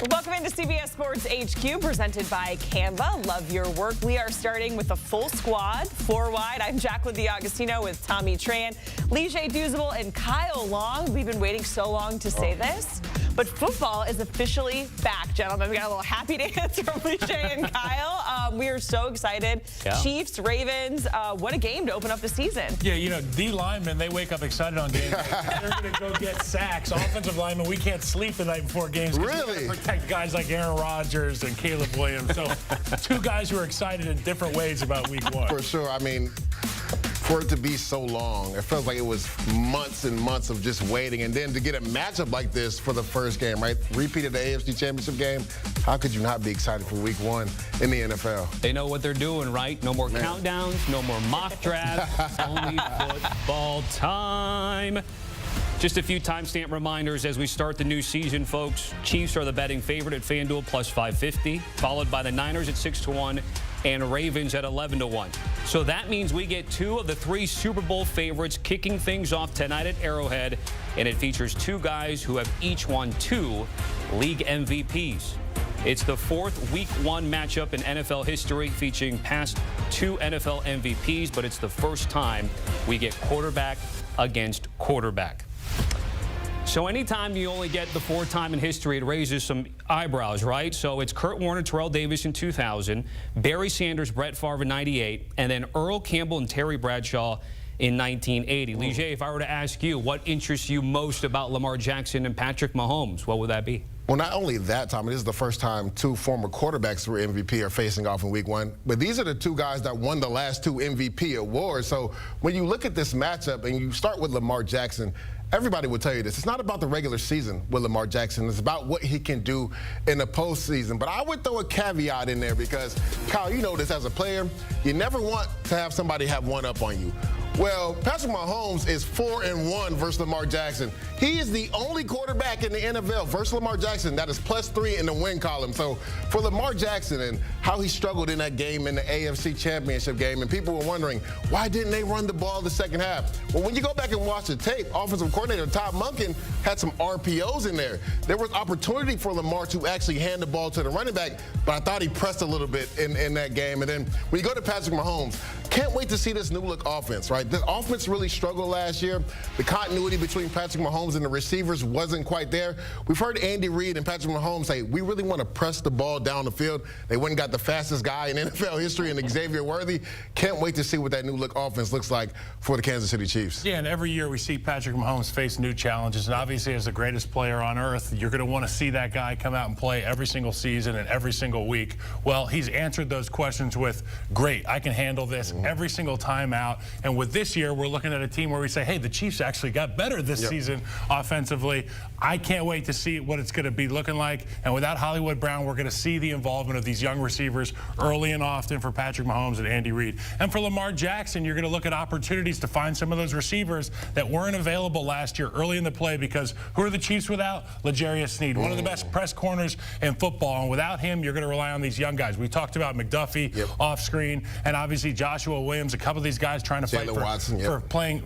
Welcome into CBS Sports HQ, presented by Canva. Love your work. We are starting with a full squad, 4 wide. I'm Jacqueline D'Agostino with Tommy Tran, Leger Douzable, and Kyle Long. We've been waiting so long to say this, but football is officially back, gentlemen. We got a little happy dance from Leger and Kyle. We are so excited. Yeah. Chiefs, Ravens, what a game to open up the season. Yeah, you know, D linemen, they wake up excited on games. They're going to go get sacks. Offensive linemen, we can't sleep the night before games. Really? Protect guys like Aaron Rodgers and Caleb Williams. So two guys who are excited in different ways about week one. For sure. I mean, for it to be so long, it feels like it was months and months of just waiting. And then to get a matchup like this for the first game, right? Repeated the AFC Championship game. How could you not be excited for week one in the NFL? They know what they're doing, right? No more countdowns, no more mock drafts, only football time. Just a few timestamp reminders as we start the new season, folks. Chiefs are the betting favorite at FanDuel plus 550, followed by the Niners at 6-1 and Ravens at 11-1. So that means we get 2 of the 3 Super Bowl favorites kicking things off tonight at Arrowhead, and it features 2 guys who have each won 2 league MVPs. It's the 4th Week 1 matchup in NFL history featuring past 2 NFL MVPs, but it's the first time we get quarterback against quarterback. So anytime you only get the 4th time in history, it raises some eyebrows, right? So it's Kurt Warner, Terrell Davis in 2000, Barry Sanders, Brett Favre in 98, and then Earl Campbell and Terry Bradshaw in 1980. Leger, if I were to ask you what interests you most about Lamar Jackson and Patrick Mahomes, what would that be? Well, not only that, Tommy, this is the first time 2 former quarterbacks who were MVP are facing off in week 1, but these are the 2 guys that won the last 2 MVP awards. So when you look at this matchup and you start with Lamar Jackson, everybody will tell you this. It's not about the regular season with Lamar Jackson. It's about what he can do in the postseason. But I would throw a caveat in there because, Kyle, you know this as a player. You never want to have somebody have one up on you. Well, Patrick Mahomes is 4-1 versus Lamar Jackson. He is the only quarterback in the NFL versus Lamar Jackson that is +3 in the win column. So for Lamar Jackson and how he struggled in that game in the AFC Championship game, and people were wondering, why didn't they run the ball the second half? Well, when you go back and watch the tape, offensive coordinator Todd Monken had some RPOs in there. There was opportunity for Lamar to actually hand the ball to the running back, but I thought he pressed a little bit in that game. And then when you go to Patrick Mahomes, can't wait to see this new look offense, right? The offense really struggled last year. The continuity between Patrick Mahomes and the receivers wasn't quite there. We've heard Andy Reid and Patrick Mahomes say, we really want to press the ball down the field. They went and got the fastest guy in NFL history in Xavier Worthy. Can't wait to see what that new look offense looks like for the Kansas City Chiefs. Yeah, and every year we see Patrick Mahomes face new challenges, and obviously as the greatest player on earth, you're going to want to see that guy come out and play every single season and every single week. Well, he's answered those questions with, great, I can handle this every single time out. And with this year, we're looking at a team where we say, hey, the Chiefs actually got better this season offensively. I can't wait to see what it's going to be looking like. And without Hollywood Brown, we're going to see the involvement of these young receivers early and often for Patrick Mahomes and Andy Reid. And for Lamar Jackson, you're going to look at opportunities to find some of those receivers that weren't available last year early in the play, because who are the Chiefs without? L'Jarius Sneed, one of the best press corners in football. And without him, you're going to rely on these young guys. We talked about McDuffie off screen, and obviously Joshua Williams, a couple of these guys trying to fight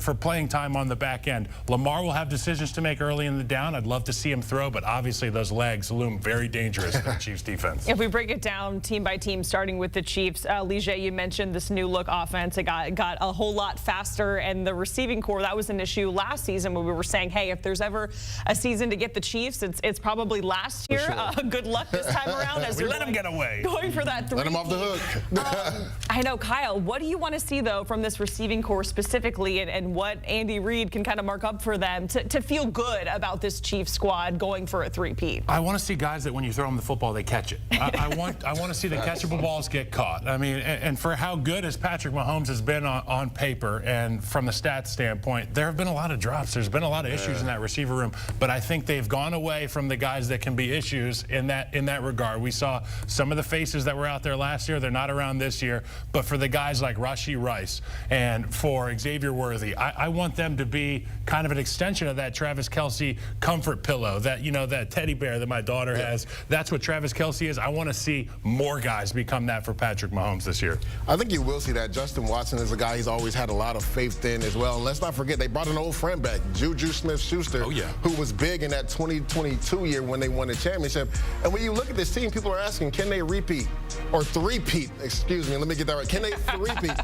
for playing time on the back end. Lamar will have decisions to make early in the down. I'd love to see him throw, but obviously those legs loom very dangerous for the Chiefs defense. If we break it down team by team, starting with the Chiefs, Leger, you mentioned this new look offense. It got a whole lot faster, and the receiving core, that was an issue last season when we were saying, hey, if there's ever a season to get the Chiefs, it's probably last year. Sure. Good luck this time around as we let them get away. Going for that 3. Let them off the hook. I know, Kyle, what do you want to see, though, from this receiving core specifically, and what Andy Reid can kind of mark up for them to feel good about this Chiefs squad going for a 3-peat? I want to see guys that when you throw them the football, they catch it. I want to see the catchable balls get caught. I mean, and for how good as Patrick Mahomes has been on paper and from the stats standpoint, there have been a lot of drops. There's been a lot of issues in that receiver room, but I think they've gone away from the guys that can be issues in that regard. We saw some of the faces that were out there last year. They're not around this year, but for the guys like Rashee Rice and for Xavier Worthy, I want them to be kind of an extension of that Travis Kelce comfort pillow, that, you know, that teddy bear that my daughter has. That's what Travis Kelce is. I want to see more guys become that for Patrick Mahomes this year. I think you will see that. Justin Watson is a guy he's always had a lot of faith in as well. And let's not forget, they brought an old friend back, Juju Smith-Schuster, who was big in that 2022 year when they won the championship. And when you look at this team, people are asking, can they repeat? Or three-peat, excuse me, let me get that right. Can they three-peat?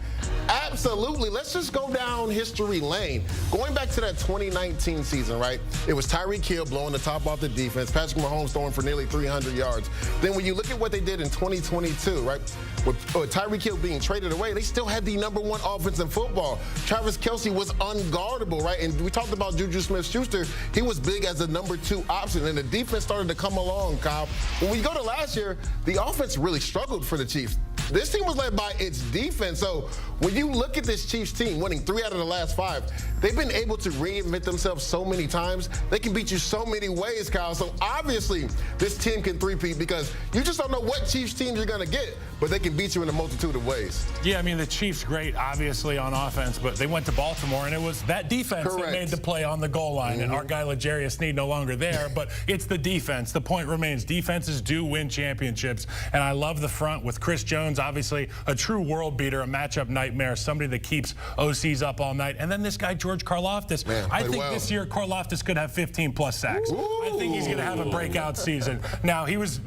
Absolutely. Let's just go down history lane. Going back to that 2019 season, right? It was Tyreek Hill blowing the top off the defense, Patrick Mahomes throwing for nearly 300 yards. Then when you look at what they did in 2022, right? With Tyreek Hill being traded away, they still had the #1 offense in football. Travis Kelce was unguardable, right? And we talked about Juju Smith-Schuster. He was big as a #2 option, and the defense started to come along, Kyle. When we go to last year, the offense really struggled for the Chiefs. This team was led by its defense. So when you look at this Chiefs team winning 3 out of the last 5, they've been able to reinvent themselves so many times. They can beat you so many ways, Kyle. So obviously this team can three-peat because you just don't know what Chiefs teams you're going to get, but they can beat you in a multitude of ways. Yeah, I mean, the Chiefs great, obviously, on offense, but they went to Baltimore, and it was that defense that made the play on the goal line. And our guy, L'Jarius Sneed, no longer there, but it's the defense. The point remains, defenses do win championships, and I love the front with Chris Jones, obviously a true world beater, a matchup nightmare, somebody that keeps OCs up all night. And then this guy, George Karlaftis. I think this year Karlaftis could have 15+ sacks. I think he's going to have a breakout season. Now, he was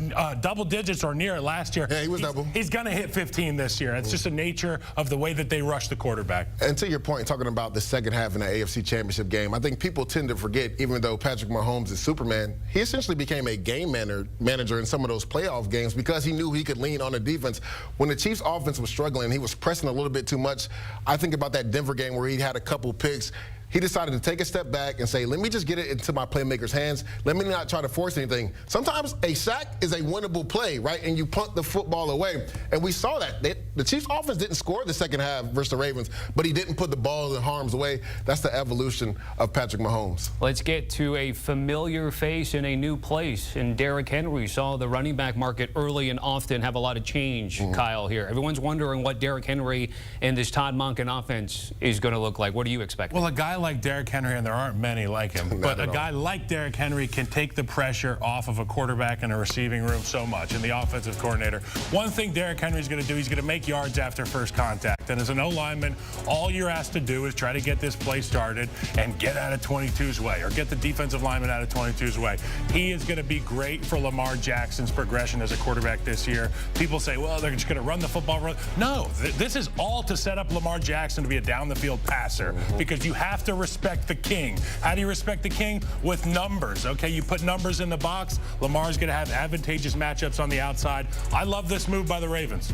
double digits or near it last year. Yeah, he was double. He's going to hit 15 this year. It's just the nature of the way that they rush the quarterback. And to your point, talking about the second half in the AFC Championship game, I think people tend to forget, even though Patrick Mahomes is Superman, he essentially became a game manager in some of those playoff games because he knew he could lean on the defense. When the Chiefs' offense was struggling, he was pressing a little bit too much. I think about that Denver game where he had a couple picks. He decided to take a step back and say, let me just get it into my playmakers' hands. Let me not try to force anything. Sometimes a sack is a winnable play, right? And you punt the football away. And we saw that. The Chiefs' offense didn't score the second half versus the Ravens, but he didn't put the ball in harm's way. That's the evolution of Patrick Mahomes. Let's get to a familiar face in a new place. And Derrick Henry saw the running back market early and often have a lot of change, Kyle, here. Everyone's wondering what Derrick Henry and this Todd Monken offense is going to look like. What do you expect? Well, a guy like Derrick Henry, and there aren't many like him, but a guy like Derrick Henry can take the pressure off of a quarterback in a receiving room so much, and the offensive coordinator. One thing Derrick Henry's going to do, he's going to make yards after first contact. And as an O-lineman, all you're asked to do is try to get this play started and get out of 22's way, or get the defensive lineman out of 22's way. He is going to be great for Lamar Jackson's progression as a quarterback this year. People say, well, they're just going to run the football. No, this is all to set up Lamar Jackson to be a down-the-field passer, because you have to respect the king. How do you respect the king? With numbers, okay? You put numbers in the box, Lamar's going to have advantageous matchups on the outside. I love this move by the Ravens.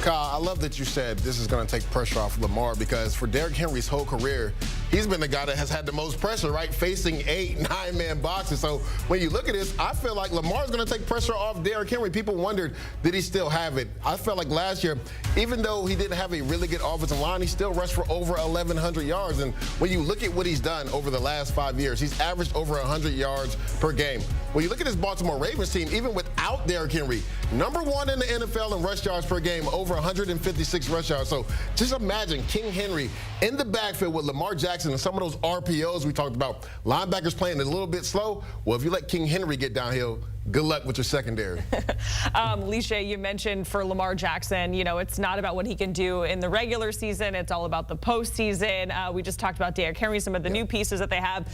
Kyle, I love that you said this is going to take pressure off Lamar, because for Derrick Henry's whole career, he's been the guy that has had the most pressure, right? Facing 8, 9-man boxes. So when you look at this, I feel like Lamar's going to take pressure off Derrick Henry. People wondered, did he still have it? I felt like last year, even though he didn't have a really good offensive line, he still rushed for over 1,100 yards. And when you look at what he's done over the last 5 years, he's averaged over 100 yards per game. When you look at this Baltimore Ravens team, even without Derrick Henry, #1 in the NFL in rush yards per game, over 156 rush yards. So just imagine King Henry in the backfield with Lamar Jackson and some of those RPOs we talked about. Linebackers playing a little bit slow. Well, if you let King Henry get downhill, good luck with your secondary. Lisha, you mentioned for Lamar Jackson, you know, it's not about what he can do in the regular season. It's all about the postseason. We just talked about Derrick Henry, some of the new pieces that they have,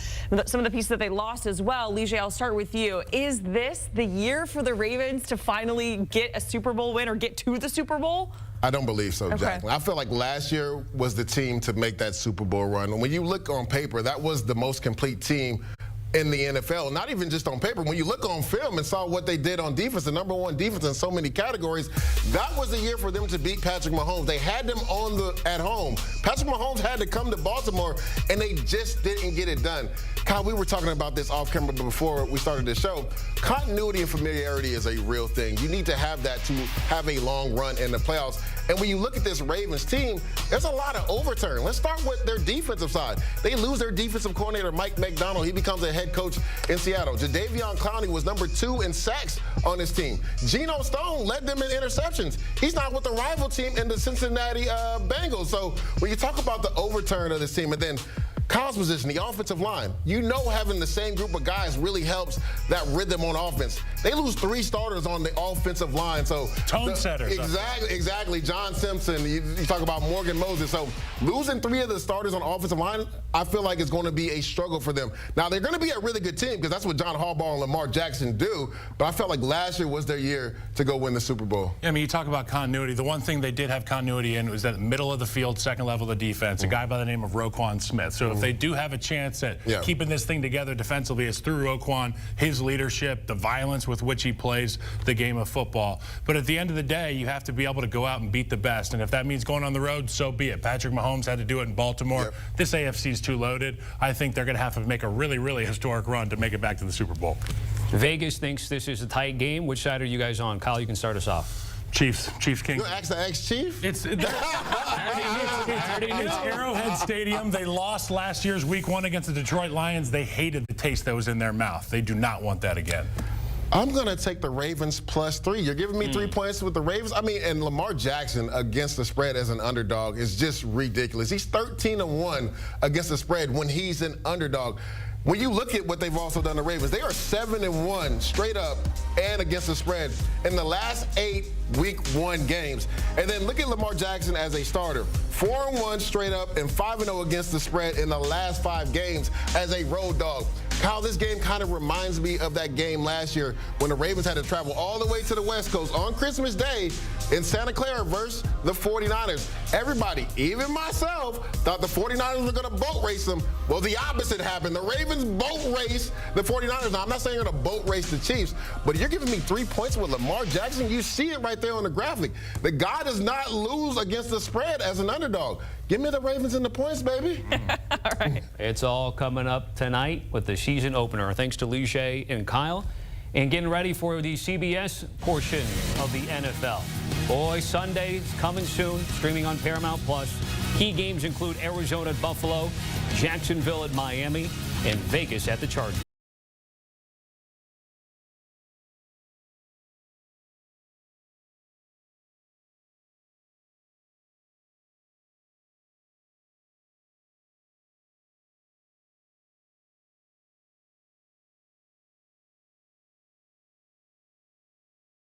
some of the pieces that they lost as well. Lisha, I'll start with you. Is this the year for the Ravens to finally get a Super Bowl win or get to the Super Bowl? I don't believe so, Jacqueline. I feel like last year was the team to make that Super Bowl run. When you look on paper, that was the most complete team in the NFL, not even just on paper. When you look on film and saw what they did on defense, the #1 defense in so many categories, that was the year for them to beat Patrick Mahomes. They had them at home. Patrick Mahomes had to come to Baltimore, and they just didn't get it done. Kyle, we were talking about this off camera before we started the show. Continuity and familiarity is a real thing. You need to have that to have a long run in the playoffs. And when you look at this Ravens team, there's a lot of overturn. Let's start with their defensive side. They lose their defensive coordinator, Mike McDonald. He becomes a head coach in Seattle. Jadeveon Clowney was number 2 in sacks on his team. Geno Stone led them in interceptions. He's not with the rival team in the Cincinnati Bengals. So when you talk about the overturn of this team, and then Kyle's position, the offensive line, you know having the same group of guys really helps that rhythm on offense. They lose 3 starters on the offensive line. So tone setters. Exactly. John Simpson, you talk about Morgan Moses. So losing 3 of the starters on the offensive line, I feel like it's going to be a struggle for them. Now, they're going to be a really good team because that's what John Harbaugh and Lamar Jackson do. But I felt like last year was their year to go win the Super Bowl. I mean, you talk about continuity. The one thing they did have continuity in was that middle of the field, second level of the defense, a guy by the name of Roquan Smith. So if they do have a chance at keeping this thing together defensively, it's through Roquan, his leadership, the violence with which he plays the game of football. But at the end of the day, you have to be able to go out and beat the best. And if that means going on the road, so be it. Patrick Mahomes had to do it in Baltimore. This AFC is too loaded. I think they're going to have to make a really, really historic run to make it back to the Super Bowl. Vegas thinks this is a tight game. Which side are you guys on? Kyle, you can start us off. Chiefs King. You ask the ex-Chief? It's Arrowhead Stadium. They lost last year's Week 1 against the Detroit Lions. They hated the taste that was in their mouth. They do not want that again. I'm going to take the Ravens +3. You're giving me 3 points with the Ravens? I mean, and Lamar Jackson against the spread as an underdog is just ridiculous. He's 13-1 against the spread when he's an underdog. When you look at what they've also done, the Ravens, they are 7-1 straight up and against the spread in the last 8 Week 1 games. And then look at Lamar Jackson as a starter. 4-1 straight up and 5-0 against the spread in the last 5 games as a road dog. Kyle, this game kind of reminds me of that game last year when the Ravens had to travel all the way to the West Coast on Christmas Day in Santa Clara versus the 49ers. Everybody, even myself, thought the 49ers were going to boat race them. Well, the opposite happened. The Ravens boat race the 49ers. Now, I'm not saying they're going to boat race the Chiefs, but you're giving me 3 points with Lamar Jackson. You see it right there on the graphic. The guy does not lose against the spread as an underdog. Give me the Ravens and the points, baby. All right. It's all coming up tonight with the season opener. Thanks to Lige and Kyle. And getting ready for the CBS portion of the NFL. Boy, Sunday is coming soon, streaming on Paramount+. Key games include Arizona at Buffalo, Jacksonville at Miami, and Vegas at the Chargers.